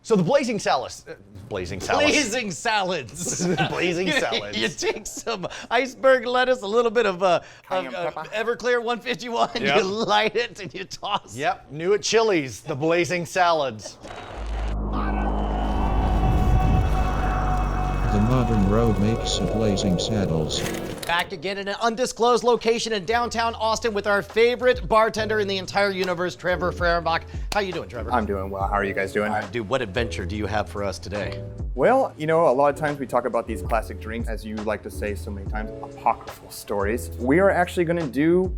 So the blazing salads. Blazing salads. Blazing salads. Blazing salads. You take some iceberg lettuce, a little bit of Everclear 151, Yep. you light it and you toss. Yep, new at Chili's, the blazing salads. The modern road makes a blazing saddles. Back again in an undisclosed location in downtown Austin with our favorite bartender in the entire universe, Trever Fehrenbach. How you doing, Trever? I'm doing well. How are you guys doing? Dude, what adventure do you have for us today? Well, you know, a lot of times we talk about these classic drinks, as you like to say so many times, apocryphal stories. We are actually going to do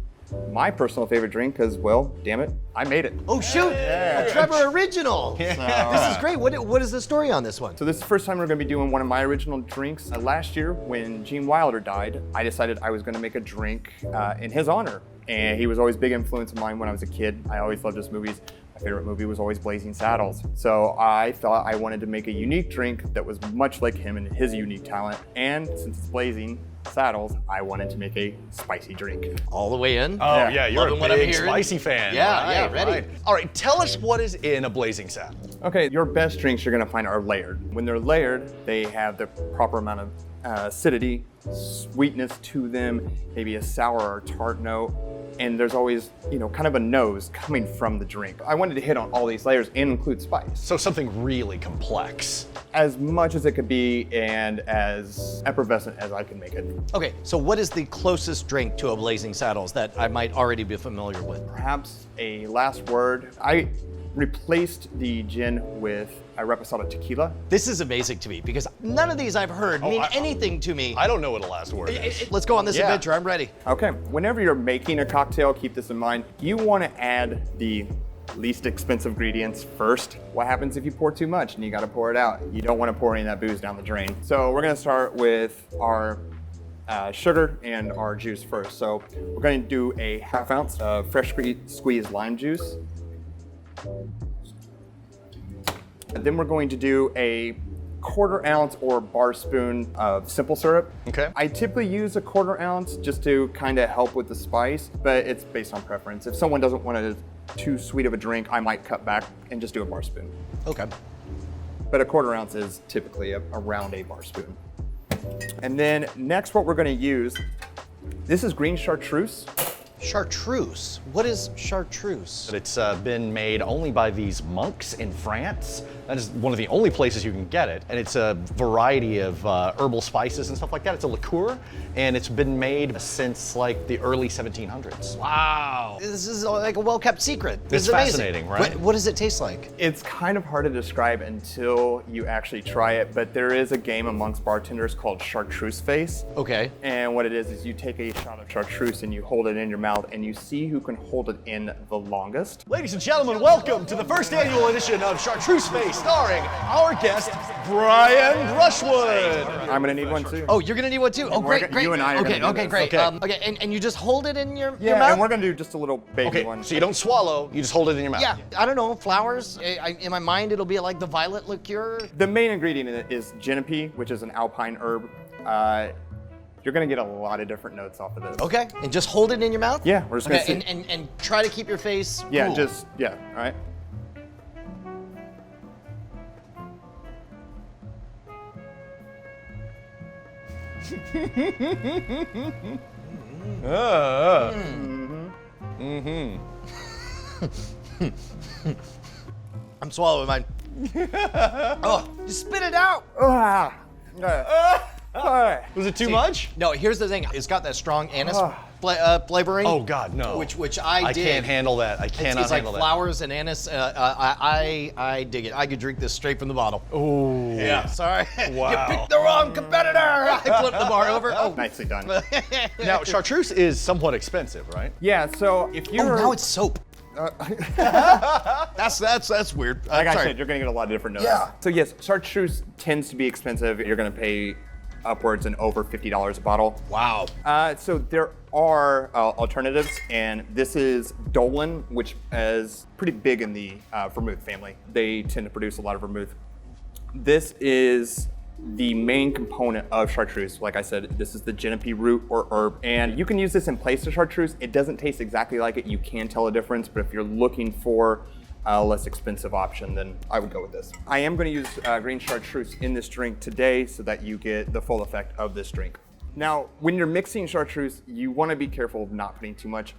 my personal favorite drink because, well, damn it, I made it. Oh, shoot! A Trever original! This is great. What is the story on this one? So this is the first time we're going to be doing one of my original drinks. Last year, when Gene Wilder died, I decided I was going to make a drink in his honor. And he was always a big influence of mine when I was a kid. I always loved his movies. My favorite movie was always Blazing Saddles. So I thought I wanted to make a unique drink that was much like him and his unique talent. And since it's Blazing Saddles, I wanted to make a spicy drink. All the way in? Oh yeah, you're Loving a what I'm big hearing. spicy fan. Yeah, ready. Right. All right, tell us what is in a blazing saddle. Okay, your best drinks you're gonna find are layered. When they're layered, they have the proper amount of acidity, sweetness to them, maybe a sour or tart note, and there's always, you know, kind of a nose coming from the drink. I wanted to hit on all these layers and include spice. So something really complex. As much as it could be and as effervescent as I can make it. Okay, so what is the closest drink to a Blazing Saddles that I might already be familiar with? Perhaps a last word. I replaced the gin with a reposado tequila. This is amazing to me because none of these I've heard mean anything to me. I don't know what a last word is. Let's go on this adventure. I'm ready. Okay, whenever you're making a cocktail, keep this in mind. You want to add the least expensive ingredients first. What happens if you pour too much and you got to pour it out? You don't want to pour any of that booze down the drain. So we're going to start with our sugar and our juice first. So we're going to do a 1/2 ounce of fresh squeezed lime juice. And then we're going to do a 1/4 ounce or bar spoon of simple syrup. Okay. I typically use a 1/4 ounce just to kind of help with the spice, but it's based on preference. If someone doesn't want a too sweet of a drink, I might cut back and just do a bar spoon. Okay. But a 1/4 ounce is typically around a bar spoon. And then next what we're gonna use, this is green chartreuse. Chartreuse. What is chartreuse? It's been made only by these monks in France. That is one of the only places you can get it. And it's a variety of herbal spices and stuff like that. It's a liqueur, and it's been made since like the early 1700s. Wow. This is like a well-kept secret. This It's is amazing. fascinating, right? What does it taste like? It's kind of hard to describe until you actually try it, but there is a game amongst bartenders called chartreuse face. Okay. And what it is you take a shot of chartreuse and you hold it in your mouth and you see who can hold it in the longest. Ladies and gentlemen, welcome to the first annual edition of Chartreuse Face, starring our guest, Brian Brushwood. I'm gonna need one too. Oh, you're gonna need one too? Oh, great, great. You and I are okay, gonna do okay, this. great. Okay. And you just hold it in your mouth? Yeah, and we're gonna do just a little baby Okay, one. so you don't swallow, you just hold it in your mouth. Yeah, I don't know, flowers. In my mind, it'll be like the violet liqueur. The main ingredient in it is genepy, which is an alpine herb. You're gonna get a lot of different notes off of this. Okay, and just hold it in your mouth? Yeah, we're just gonna Okay, see. and try to keep your face Yeah, cool. all right. I'm swallowing mine. Oh, just spit it out. Was it too much? No, here's the thing. It's got that strong anise flavoring. Oh God, no. Which I I dig. can't handle that. I cannot It's like handle that. flowers and anise. I dig it. I could drink this straight from the bottle. Oh. Yeah, sorry. Wow. You picked the wrong competitor. I flipped the bar over. Oh, Nicely done. Now, chartreuse is somewhat expensive, right? Yeah, so if oh, you're now it's soap. That's weird. like I Sorry. said, you're gonna get a lot of different notes. Yeah. So yes, chartreuse tends to be expensive. You're gonna pay upwards and over $50 a bottle. Wow. So there are alternatives, and this is Dolin, which is pretty big in the vermouth family. They tend to produce a lot of vermouth. This is the main component of chartreuse. Like I said, this is the genepy root or herb, and you can use this in place of chartreuse. It doesn't taste exactly like it. You can tell a difference, but if you're looking for a less expensive option, then I would go with this. I am going to use green chartreuse in this drink today so that you get the full effect of this drink. Now, when you're mixing chartreuse, you want to be careful of not putting too much.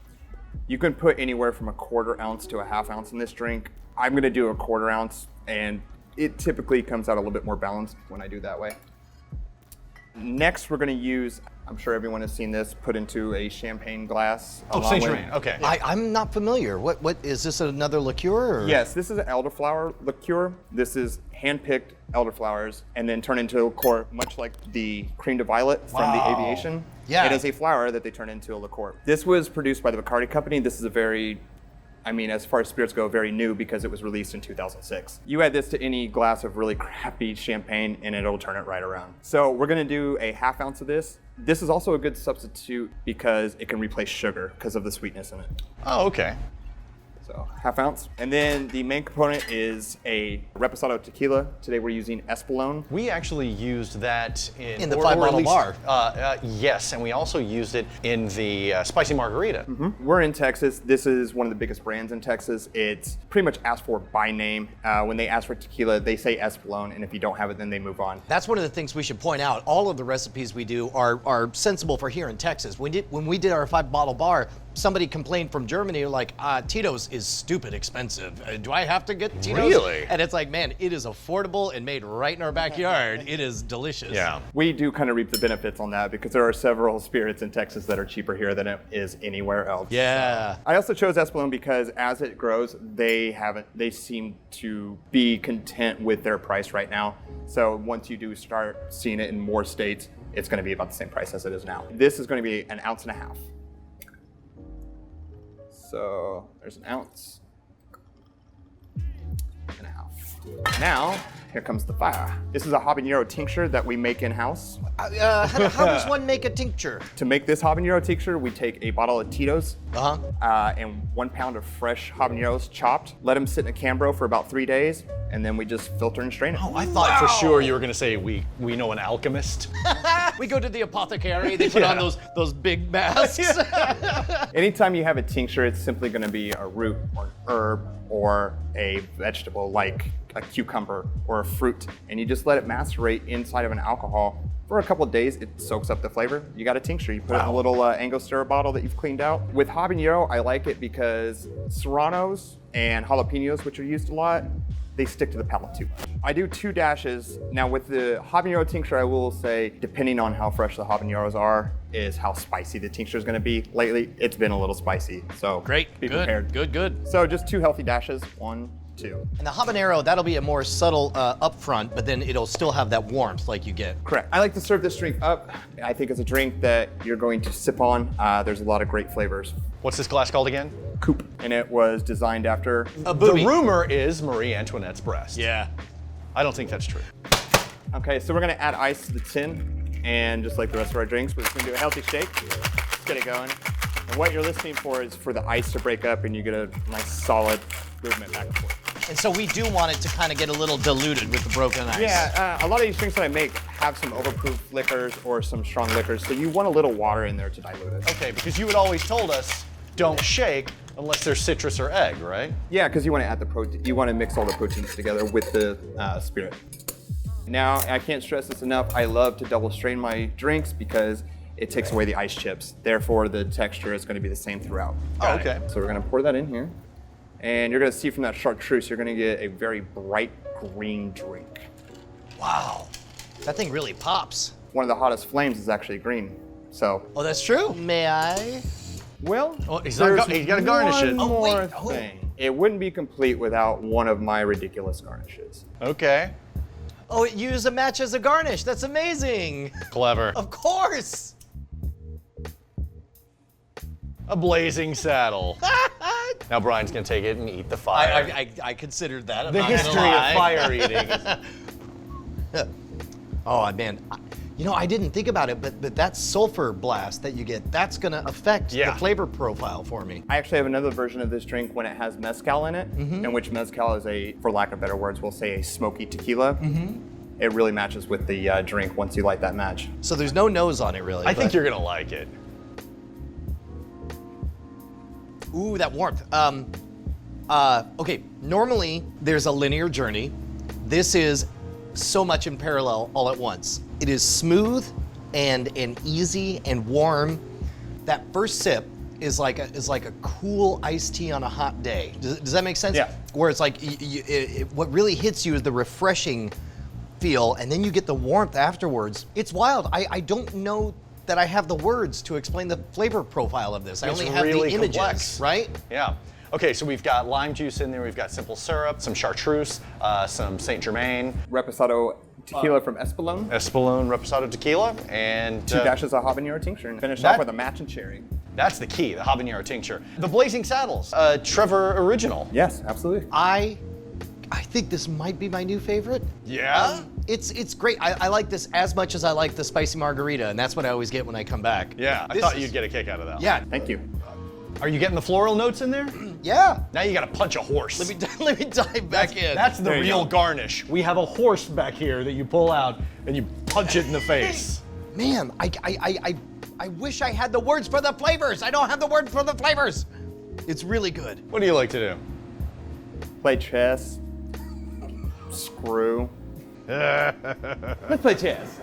You can put anywhere from 1/4 ounce to 1/2 ounce in this drink. I'm going to do 1/4 ounce, and it typically comes out a little bit more balanced when I do that way. Next, we're going to use, I'm sure everyone has seen this, put into a champagne glass. Oh, st-germain, okay. I'm not familiar. What is this, another liqueur? Or? Yes, this is an elderflower liqueur. This is hand-picked elderflowers and then turned into a liqueur, much like the creme de violet from the aviation. Yeah. It is a flower that they turn into a liqueur. This was produced by the Bacardi company. This is a very, I mean, as far as spirits go, very new because it was released in 2006. You add this to any glass of really crappy champagne and it'll turn it right around. So we're gonna do a 1/2 ounce of this. This is also a good substitute because it can replace sugar because of the sweetness in it. Oh, okay. So 1/2 ounce. And then the main component is a reposado tequila. Today we're using espolòn. We actually used that In the or 5-bottle at least, bar. Yes, and we also used it in the spicy margarita. We're in Texas. This is one of the biggest brands in Texas. It's pretty much asked for by name. When they ask for tequila, they say espolòn, and if you don't have it, then they move on. That's one of the things we should point out. All of the recipes we do are sensible for here in Texas. When we did our 5-bottle bar, somebody complained from Germany, like, Tito's is stupid expensive. Do I have to get Tito's? Really? And it's like, man, it is affordable and made right in our backyard. It is delicious. Yeah. We do kind of reap the benefits on that because there are several spirits in Texas that are cheaper here than it is anywhere else. Yeah. I also chose espolòn because as it grows, they seem to be content with their price right now. So once you do start seeing it in more states, it's going to be about the same price as it is now. This is going to be 1.5 ounces. So there's 1 ounce and 1/2. Now, here comes the fire. This is a habanero tincture that we make in-house. How does one make a tincture? To make this habanero tincture, we take a bottle of Tito's Uh-huh. and 1 pound of fresh habaneros chopped, let them sit in a Cambro for about 3 days, and then we just filter and strain it. Oh, I thought for sure you were going to say we know an alchemist. We go to the apothecary, they put on those big masks. Anytime you have a tincture, it's simply going to be a root or an herb or a vegetable like a cucumber or a fruit, and you just let it macerate inside of an alcohol for a couple of days. It soaks up the flavor. You got a tincture. You put it in a little Angostura bottle that you've cleaned out. With habanero, I like it because serranos and jalapenos, which are used a lot, they stick to the palate too much. I do 2 dashes. Now with the habanero tincture, I will say, depending on how fresh the habaneros are, is how spicy the tincture is gonna be. Lately, it's been a little spicy, so Great, be good, prepared. good. So just 2 healthy dashes, 1, 2. And the habanero, that'll be a more subtle upfront, but then it'll still have that warmth like you get. Correct. I like to serve this drink up. I think it's a drink that you're going to sip on. There's a lot of great flavors. What's this glass called again? Coupe, and it was designed after A booby. The rumor is Marie Antoinette's breast. Yeah. I don't think that's true. Okay, so we're gonna add ice to the tin, and just like the rest of our drinks, we're just gonna do a healthy shake. Let's get it going. And what you're listening for is for the ice to break up and you get a nice solid movement back and forth. And so we do want it to kind of get a little diluted with the broken ice. Yeah, a lot of these drinks that I make have some overproof liquors or some strong liquors, so you want a little water in there to dilute it. Okay, because you had always told us don't shake unless there's citrus or egg, right? Yeah, because you want to add the protein. You want to mix all the proteins together with the spirit. Now, I can't stress this enough. I love to double strain my drinks because it takes away the ice chips. Therefore, the texture is going to be the same throughout. Oh, okay. So we're going to pour that in here. And you're going to see from that chartreuse, you're going to get a very bright green drink. Wow. That thing really pops. One of the hottest flames is actually green. So, Oh, that's true. May I? well, Oh, he's got to garnish it. one Oh, wait, more oh. thing. It wouldn't be complete without one of my ridiculous garnishes. Okay. Oh, it used a match as a garnish. That's amazing. Clever. Of course. A blazing saddle. Now Brian's going to take it and eat the fire. I considered that. I'm the not gonna history lie. of fire eating. Oh, man. You know, I didn't think about it, but that sulfur blast that you get, that's going to affect the flavor profile for me. I actually have another version of this drink when it has mezcal in it, in which mezcal is a, for lack of better words, we'll say a smoky tequila. It really matches with the drink once you light that match. So there's no nose on it, really. I think but- you're going to like it. Ooh, that warmth. Okay, normally there's a linear journey. This is so much in parallel all at once. It is smooth and easy and warm. That first sip is like a cool iced tea on a hot day. Does that make sense? Yeah. Where it's like what really hits you is the refreshing feel, and then you get the warmth afterwards. It's wild. I don't know that I have the words to explain the flavor profile of this. I It's only have really the images, complex. right? Yeah. Okay, so we've got lime juice in there, we've got simple syrup, some chartreuse, some st-germain, Reposado tequila from Espolòn. espolòn reposado tequila, and 2 dashes of habanero tincture, and finish that- off with a matching cherry. that's the key, the habanero tincture. The Blazing Saddles, Trever original. Yes, absolutely. I think this might be my new favorite. Yeah? It's great. I like this as much as I like the spicy margarita, and that's what I always get when I come back. Yeah, I This thought is- you'd get a kick out of that. Yeah, Thank you. Are you getting the floral notes in there? yeah. Now you gotta punch a horse. Let me dive back in. That's the There you real go. garnish. We have a horse back here that you pull out and you punch it in the face. Man, I wish I had the words for the flavors. I don't have the word for the flavors. It's really good. What do you like to do? Play chess. Screw. Let's play chess.